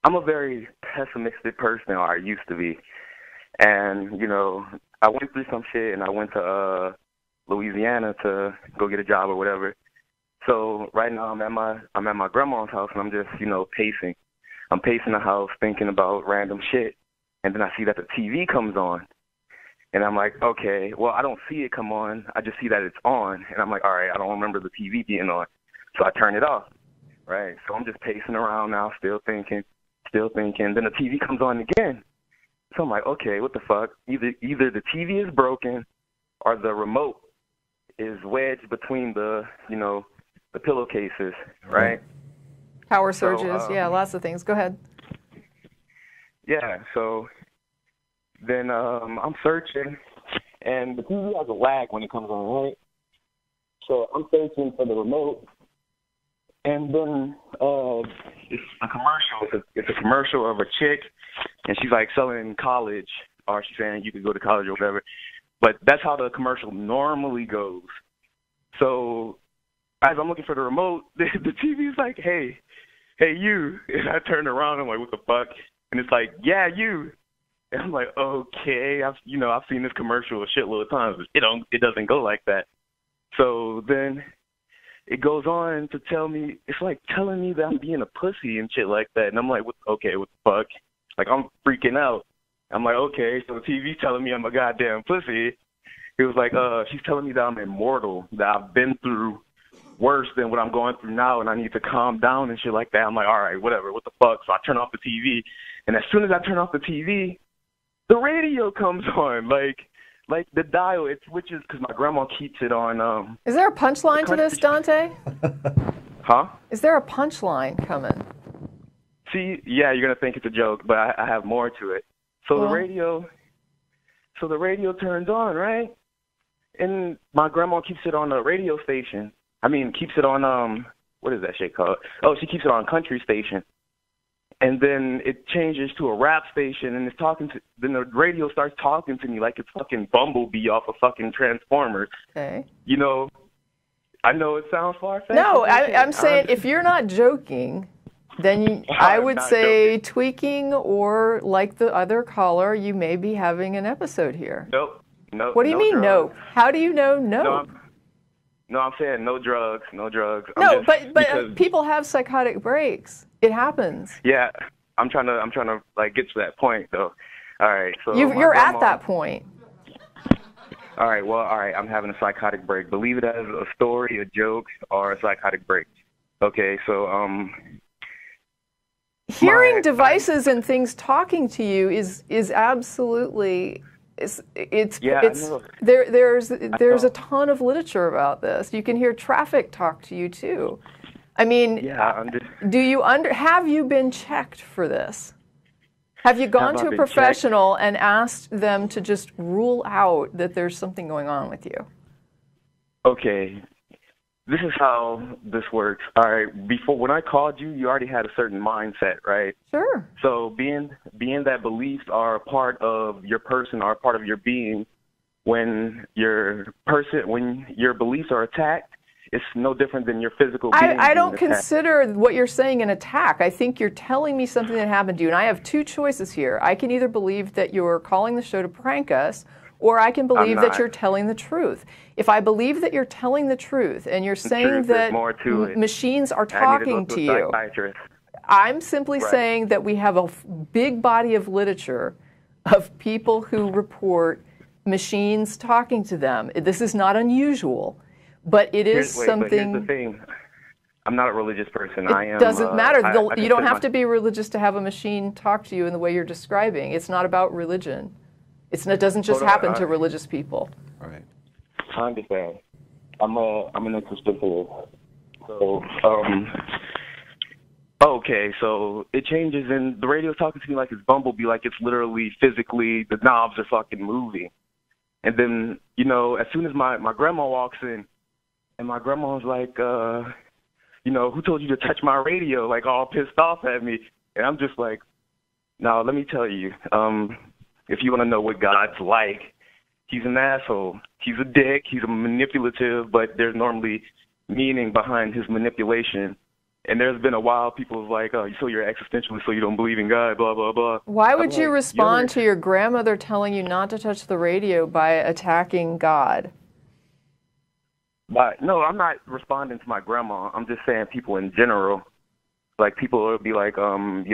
I'm a very pessimistic person, or I used to be. And, you know, I went through some shit, and I went to Louisiana to go get a job or whatever. So right now I'm at my grandma's house, and I'm just, you know, pacing. I'm pacing the house thinking about random shit, and then I see that the TV comes on. And I'm like, okay, well, I don't see it come on. I just see that it's on. And I'm like, all right, I don't remember the TV being on. So I turn it off, right? So I'm just pacing around now, still thinking. Then the TV comes on again. So I'm like, okay, what the fuck? Either the TV is broken or the remote is wedged between the, you know, the pillowcases, right? Power surges, yeah, lots of things. Go ahead. Yeah, so then I'm searching, and the TV has a lag when it comes on, right? So I'm searching for the remote, and then it's a commercial. It's a commercial of a chick, and she's like selling college, or she's saying you could go to college or whatever. But that's how the commercial normally goes. So as I'm looking for the remote, the TV's like, hey, you. And I turn around, I'm like, what the fuck? And it's like, yeah, you. And I'm like, okay, I've seen this commercial a shitload of times. It doesn't go like that. So then it goes on to tell me, it's like telling me that I'm being a pussy and shit like that. And I'm like, what the fuck? Like, I'm freaking out. I'm like, okay, so the TV's telling me I'm a goddamn pussy. It was like, she's telling me that I'm immortal, that I've been through worse than what I'm going through now, and I need to calm down and shit like that. I'm like, all right, whatever, what the fuck? So I turn off the TV, and as soon as I turn off the TV, the radio comes on, like the dial, it switches, because my grandma keeps it on. Is there a punchline to this, Donte? Huh? Is there a punchline coming? See, yeah, you're going to think it's a joke, but I have more to it. So the radio turns on, right? And my grandma keeps it on a radio station. I mean, keeps it on, what is that shit called? Oh, she keeps it on country station. And then it changes to a rap station, and then the radio starts talking to me like it's fucking Bumblebee off of fucking Transformers. Okay. You know, I know it sounds far-fetched. No, I'm saying if you're not joking, then I would say joking. Tweaking, or like the other caller, you may be having an episode here. Nope. No. What do you mean, drugs. no? How do you know no? No, I'm saying no drugs. No, but people have psychotic breaks. It happens. Yeah, I'm trying to like get to that point though. All right, so you're at that point. All right, I'm having a psychotic break. Believe it as a story, a joke, or a psychotic break. Okay, so hearing devices and things talking to you is absolutely there's a ton of literature about this. You can hear traffic talk to you too. I mean, yeah, have you been checked for this? Have you gone to a professional and asked them to just rule out that there's something going on with you? Okay. This is how this works. All right, when I called you, you already had a certain mindset, right? Sure. So being that beliefs are a part of your person, are a part of your being, when your beliefs are attacked, it's no different than your physical being. I don't consider what you're saying an attack. I think you're telling me something that happened to you, and I have two choices here. I can either believe that you're calling the show to prank us, or I can believe that you're telling the truth. If I believe that you're telling the truth and you're saying that machines are talking to you, I'm simply saying that we have a big body of literature of people who report machines talking to them. This is not unusual, but it is something. But here's the thing. I'm not a religious person. It doesn't matter. You don't have to be religious to have a machine talk to you in the way you're describing. It's not about religion. It doesn't just happen to religious people. All right. I understand. I'm an existentialist. So, okay, so it changes, and the radio's talking to me like it's Bumblebee, like it's literally physically, the knobs are fucking moving. And then, you know, as soon as my grandma walks in, and my grandma's like, you know, who told you to touch my radio, like all pissed off at me. And I'm just like, no, let me tell you, if you want to know what God's like, he's an asshole. He's a dick. He's a manipulative, but there's normally meaning behind his manipulation. And there's been a while people was like, oh, so you're existentialist, so you don't believe in God, blah, blah, blah. Why would you respond to your grandmother telling you not to touch the radio by attacking God? But no, I'm not responding to my grandma. I'm just saying people in general. Like, people will be like, so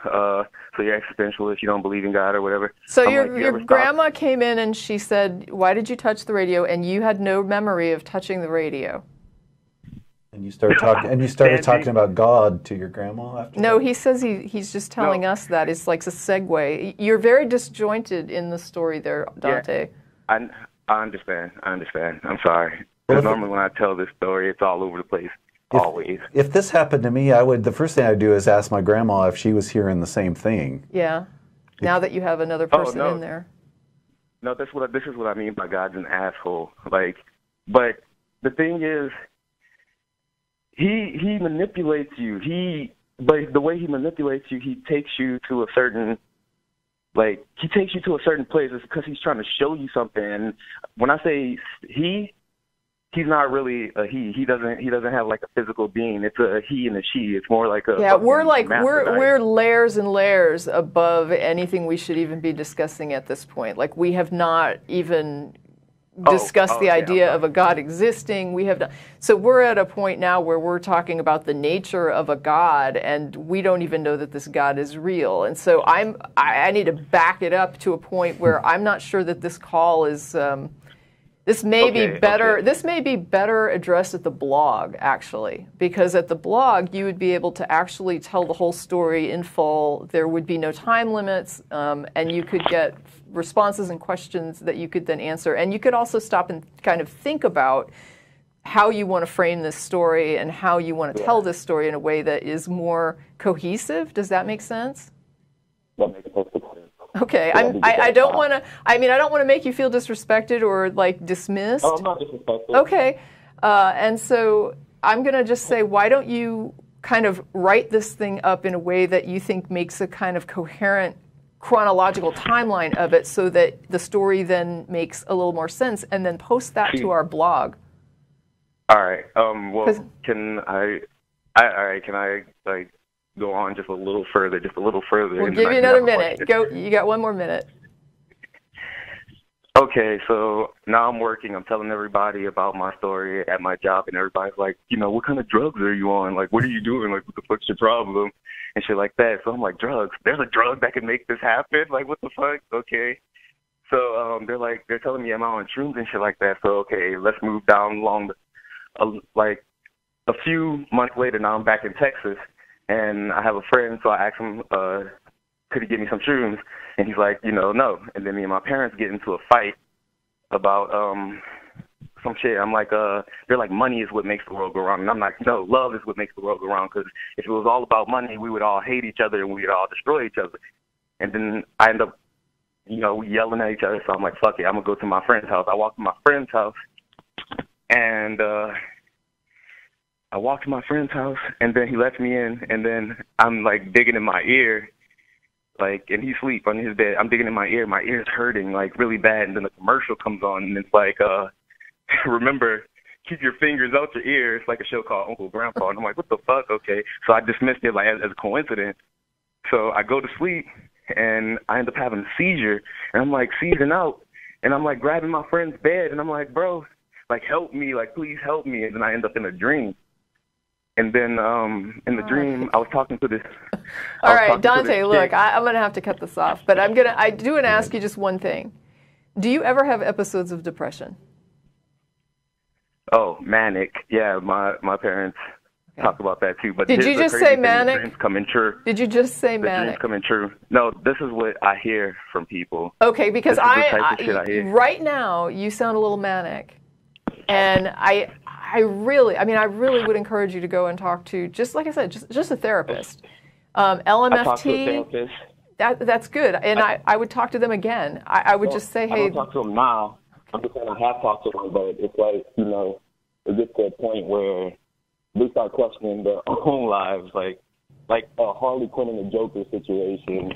you're existentialist, you don't believe in God or whatever. So your grandma came in and she said, why did you touch the radio? And you had no memory of touching the radio. And you started talking about God to your grandma after No, that? he says he's just telling us that. It's like a segue. You're very disjointed in the story there, Donte. Yeah, I understand. I'm sorry. Because normally when I tell this story, it's all over the place. Always. If this happened to me, the first thing I'd do is ask my grandma if she was hearing the same thing. Yeah. Now that you have another person in there. No, this is what I mean by God's an asshole. Like, but the thing is, he manipulates you. But the way he manipulates you, he takes you to a certain place. It's because he's trying to show you something. And when I say he's not really a he. He doesn't have like a physical being. It's a he and a she. It's more like a we're layers and layers above anything we should even be discussing at this point. Like, we have not even discussed the idea of a God existing. So we're at a point now where we're talking about the nature of a God, and we don't even know that this God is real. And so I need to back it up to a point where I'm not sure that this call is. This may be better. This may be better addressed at the blog, actually, because at the blog you would be able to actually tell the whole story in full. There would be no time limits, and you could get responses and questions that you could then answer. And you could also stop and kind of think about how you want to frame this story and how you want to tell this story in a way that is more cohesive. Does that make sense? That makes perfect sense. Okay, I don't want to. I mean, I don't want to make you feel disrespected or like dismissed. Oh, I'm not disrespected. Okay, and so I'm going to just say, why don't you kind of write this thing up in a way that you think makes a kind of coherent chronological timeline of it, so that the story then makes a little more sense, and then post that to our blog. All right. Well, can I like go on just a little further? We'll give you another minute. Go. You got one more minute. Okay, so now I'm working. I'm telling everybody about my story at my job, and everybody's like, what kind of drugs are you on? Like, what are you doing? Like, what the fuck's your problem? And shit like that. So I'm like, drugs? There's a drug that can make this happen? Like, what the fuck? Okay. So they're telling me I'm on shrooms and shit like that. So, okay, let's move down along like a few months later, now I'm back in Texas. And I have a friend, so I asked him, could he give me some shrooms? And he's like, no. And then me and my parents get into a fight about some shit. I'm like, they're like, money is what makes the world go round. And I'm like, no, love is what makes the world go round. Because if it was all about money, we would all hate each other and we would all destroy each other. And then I end up, yelling at each other. So I'm like, fuck it, I'm going to go to my friend's house. I walk to my friend's house, and and then he lets me in, and then I'm like digging in my ear, like, and he's asleep on his bed. I'm digging in my ear's hurting like really bad, and then the commercial comes on, and it's like, remember, keep your fingers out your ear. It's like a show called Uncle Grandpa, and I'm like, what the fuck? Okay, so I dismissed it like as a coincidence. So I go to sleep, and I end up having a seizure, and I'm like seizing out, and I'm like grabbing my friend's bed, and I'm like, bro, like, help me, like, please help me. And then I end up in a dream. And then in the dream, I was talking to this. All right, Donte, look, I'm going to have to cut this off, but I do want to ask you just one thing. Do you ever have episodes of depression? Oh, manic. Yeah, my parents talk about that too. But did you just say manic? The dreams coming true. Did you just say the manic? Dreams coming true. No, this is what I hear from people. Okay, because right now you sound a little manic, and I really would encourage you to go and talk to, just like I said, just a therapist. LMFT. I talk to a therapist. That's good, and I would talk to them again. I would just say, hey. I don't talk to them now. I'm just saying I have talked to them, but it's like, it gets to a point where they start questioning their own lives, like a Harley Quinn and a Joker situation,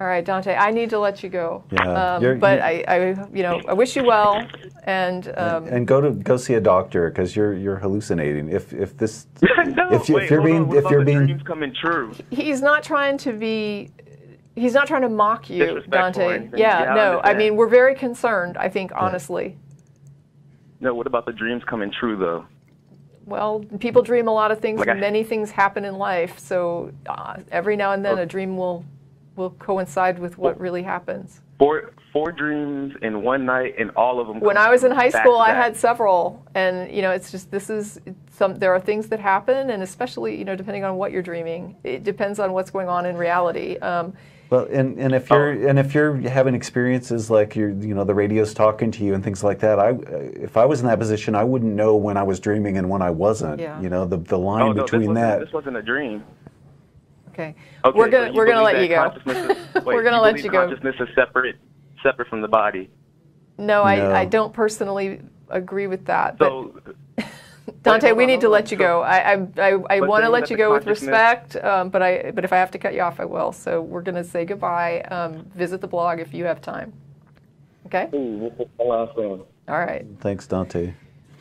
All right, Donte, I need to let you go. Yeah, but I wish you well, and go see a doctor because you're hallucinating. If you're being dreams coming true. He's not trying to be. He's not trying to mock you, Donte. Yeah, no. I mean, we're very concerned. I think honestly. No, what about the dreams coming true though? Well, people dream a lot of things, and many things happen in life. So every now and then, a dream will coincide with what really happens. Four dreams in one night, and all of them. When I was in high school, I had several, and it's just there are things that happen, and especially depending on what you're dreaming, it depends on what's going on in reality. Well, and if you're having experiences like the radio's talking to you and things like that, if I was in that position, I wouldn't know when I was dreaming and when I wasn't. Yeah. The line between that. This wasn't a dream. Okay. We're gonna let you go. We're gonna let you go. Consciousness is separate from the body. No, I don't personally agree with that. So, Donte, we need to let you go. I want to let you go with respect, but if I have to cut you off, I will. So we're going to say goodbye. Visit the blog if you have time. Okay? All right. Thanks, Donte.